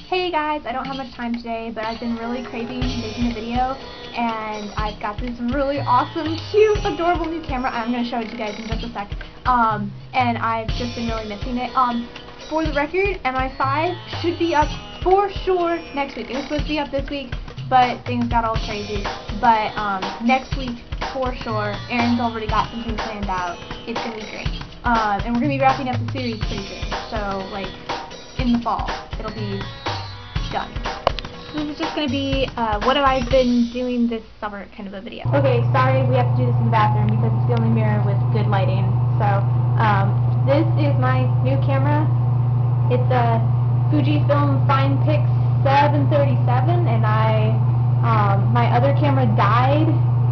Hey guys, I don't have much time today, but I've been really craving making a video, and I've got this really awesome, cute, adorable new camera. I'm going to show it to you guys in just a sec, and I've just been really missing it. For the record, MI5 should be up for sure next week. It was supposed to be up this week, but things got all crazy. But next week, for sure, Aaron's already got some things planned out. It's going to be great. And we're going to be wrapping up the series pretty soon, so, like, in the fall, it'll be done. This is just going to be what have I been doing this summer kind of a video. Okay, sorry we have to do this in the bathroom because it's the only mirror with good lighting. So, this is my new camera. It's a Fujifilm Finepix 737, and my other camera died.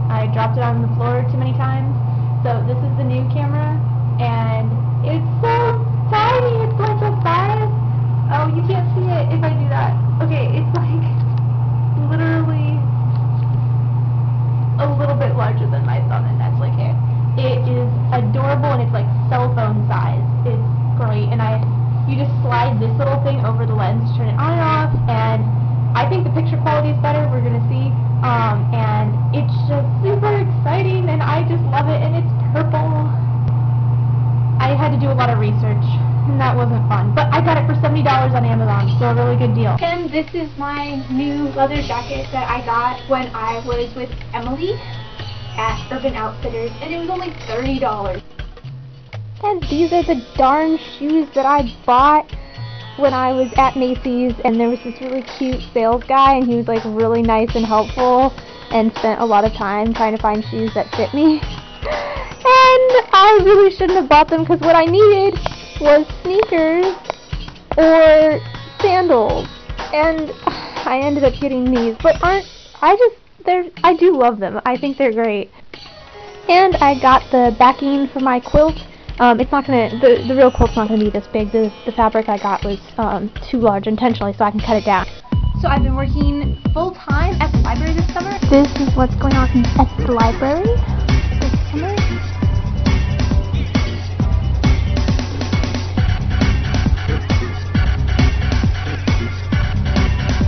I dropped it on the floor too many times. So this is the new camera, and it's so tiny. It's like a 5. Oh, you can't see it if I do that. Okay, it's like literally a little bit larger than my thumb, and that's like it. It is adorable, and it's like cell phone size. It's great, and you just slide this little thing over the lens to turn it on and off, and I think the picture quality is better. We're gonna see, and it's just super exciting, and I just love it, and it's purple. I had to do a lot of research, and that wasn't fun, but I got it for $70 on Amazon, so a really good deal. And this is my new leather jacket that I got when I was with Emily at Urban Outfitters, and it was only $30. And these are the darn shoes that I bought when I was at Macy's, and there was this really cute sales guy, and he was like really nice and helpful, and spent a lot of time trying to find shoes that fit me. And I really shouldn't have bought them, because what I needed was sneakers or sandals, and I ended up getting these, but I do love them. I think they're great. And I got the backing for my quilt. It's not gonna, the real quilt's not gonna be this big. The fabric I got was too large intentionally, so I can cut it down. So I've been working full-time at the library this summer. This is what's going on at the library this summer.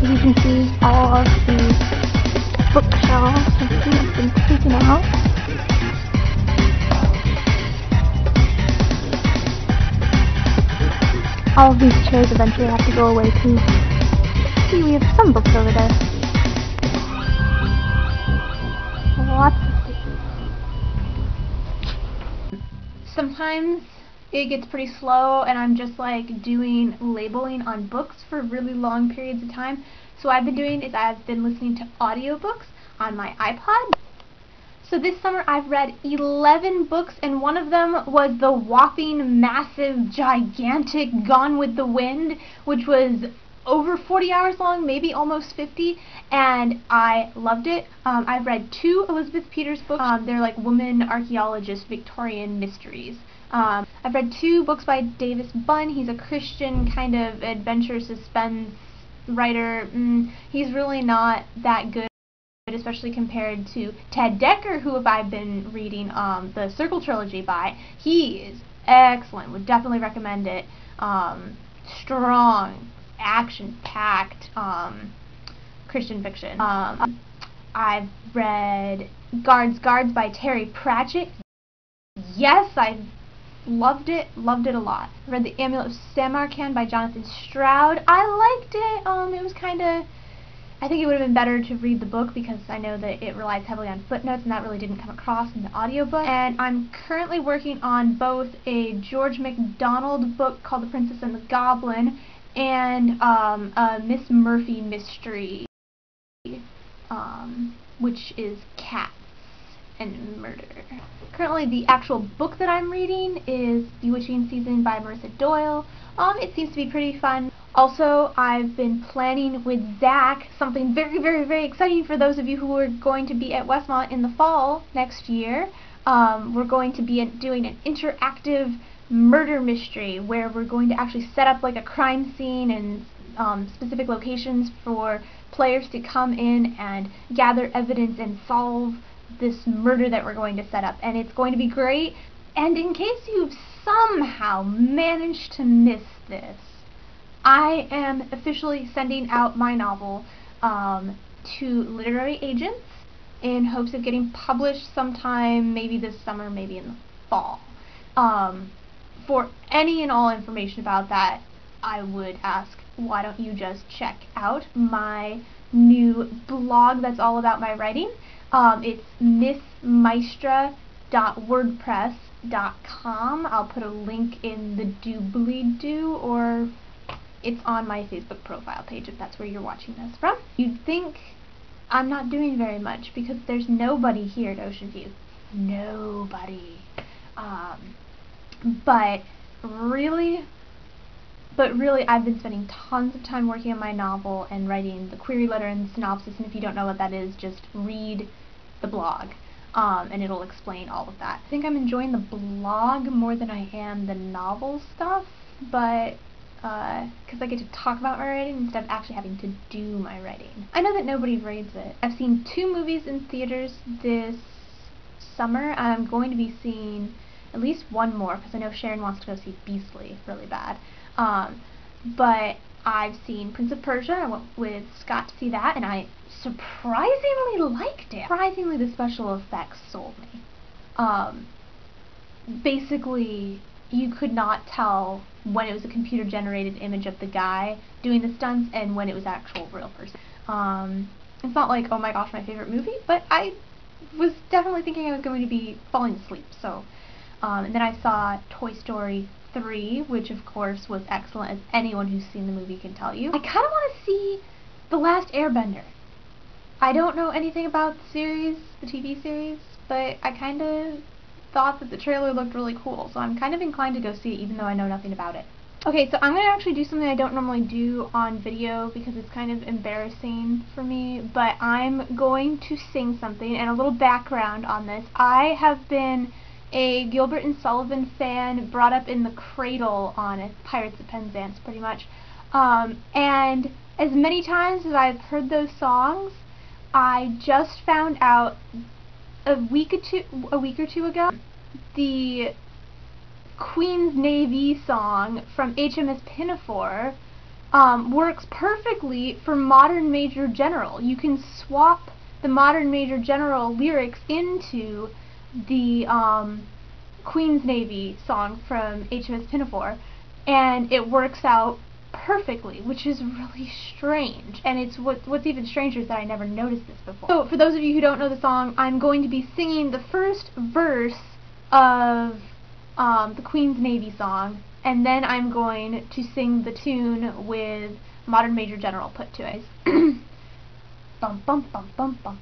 You can see all of the bookshelves and things have been taken out. All of these chairs eventually have to go away too. See, we have some books over there. Lots of stickers. Sometimes it gets pretty slow, and I'm just like doing labeling on books for really long periods of time. So what I've been doing is I've been listening to audiobooks on my iPod. So this summer I've read 11 books, and one of them was the whopping, massive, gigantic Gone with the Wind, which was over 40 hours long, maybe almost 50, and I loved it. I've read 2 Elizabeth Peters books. They're like woman archaeologist Victorian mysteries. I've read 2 books by Davis Bunn. He's a Christian kind of adventure suspense writer. He's really not that good, especially compared to Ted Dekker, who I've been reading the Circle trilogy by. He is excellent. Would definitely recommend it. Strong, action-packed Christian fiction. I've read Guards by Terry Pratchett. Yes, I loved it a lot. I read The Amulet of Samarkand by Jonathan Stroud. I liked it. It was kind of, I think it would have been better to read the book because I know that it relies heavily on footnotes, and that really didn't come across in the audiobook. And I'm currently working on both a George MacDonald book called The Princess and the Goblin and a Miss Murphy mystery, which is Cats and Murder. Currently, the actual book that I'm reading is Bewitching Season by Marissa Doyle. It seems to be pretty fun. Also, I've been planning with Zach something very, very, very exciting for those of you who are going to be at Westmont in the fall next year. We're going to be doing an interactive murder mystery where we're going to actually set up like a crime scene and specific locations for players to come in and gather evidence and solve this murder that we're going to set up, and it's going to be great. And in case you've somehow managed to miss this, I am officially sending out my novel to literary agents in hopes of getting published sometime, maybe this summer, maybe in the fall. For any and all information about that, I would ask, why don't you just check out my new blog that's all about my writing. It's missmaestra.wordpress.com. I'll put a link in the doobly-doo, or it's on my Facebook profile page if that's where you're watching this from. You'd think I'm not doing very much because there's nobody here at Ocean View. Nobody. But really, I've been spending tons of time working on my novel and writing the query letter and the synopsis, and if you don't know what that is, just read the blog, and it'll explain all of that. I think I'm enjoying the blog more than I am the novel stuff, but because I get to talk about my writing instead of actually having to do my writing. I know that nobody reads it. I've seen 2 movies in theaters this summer, and I'm going to be seeing at least one more, because I know Sharon wants to go see Beastly really bad. But I've seen Prince of Persia. I went with Scott to see that, and I surprisingly liked it. Surprisingly, the special effects sold me. Basically, you could not tell when it was a computer-generated image of the guy doing the stunts and when it was actual real person. It's not like, oh my gosh, my favorite movie, but I was definitely thinking I was going to be falling asleep, so... and then I saw Toy Story 3, which of course was excellent, as anyone who's seen the movie can tell you. I kind of want to see The Last Airbender. I don't know anything about the series, the TV series, but I kind of thought that the trailer looked really cool, so I'm kind of inclined to go see it even though I know nothing about it. Okay, so I'm going to actually do something I don't normally do on video because it's kind of embarrassing for me, but I'm going to sing something, and a little background on this. I have been a Gilbert and Sullivan fan, brought up in the cradle on it, Pirates of Penzance, pretty much. And as many times as I've heard those songs, I just found out a week or two ago, the Queen's Navy song from HMS Pinafore works perfectly for Modern Major General. You can swap the Modern Major General lyrics into the Queen's Navy song from HMS Pinafore, and it works out perfectly, which is really strange. And it's what's even stranger is that I never noticed this before. So for those of you who don't know the song, I'm going to be singing the first verse of the Queen's Navy song, and then I'm going to sing the tune with Modern Major General put to it. Bum bum bum bum bum.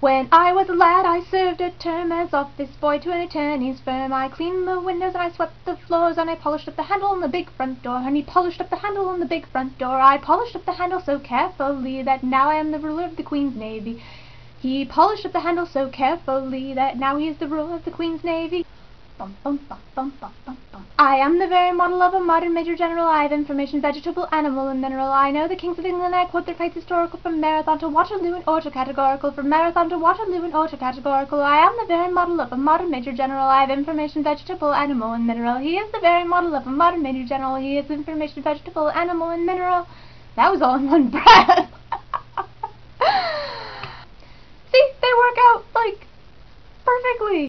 When I was a lad, I served a term as office boy to an attorney's firm. I cleaned the windows and I swept the floors, and I polished up the handle on the big front door. And he polished up the handle on the big front door. I polished up the handle so carefully that now I am the ruler of the Queen's Navy. He polished up the handle so carefully that now he is the ruler of the Queen's Navy. Bum, bum, bum, bum, bum, bum, bum. I am the very model of a modern Major General. I have information, vegetable, animal, and mineral. I know the kings of England. I quote their fights historical from Marathon to Waterloo and autocategorical. From Marathon to Waterloo and autocategorical. I am the very model of a modern Major General. I have information, vegetable, animal, and mineral. He is the very model of a modern Major General. He has information, vegetable, animal, and mineral. That was all in one breath.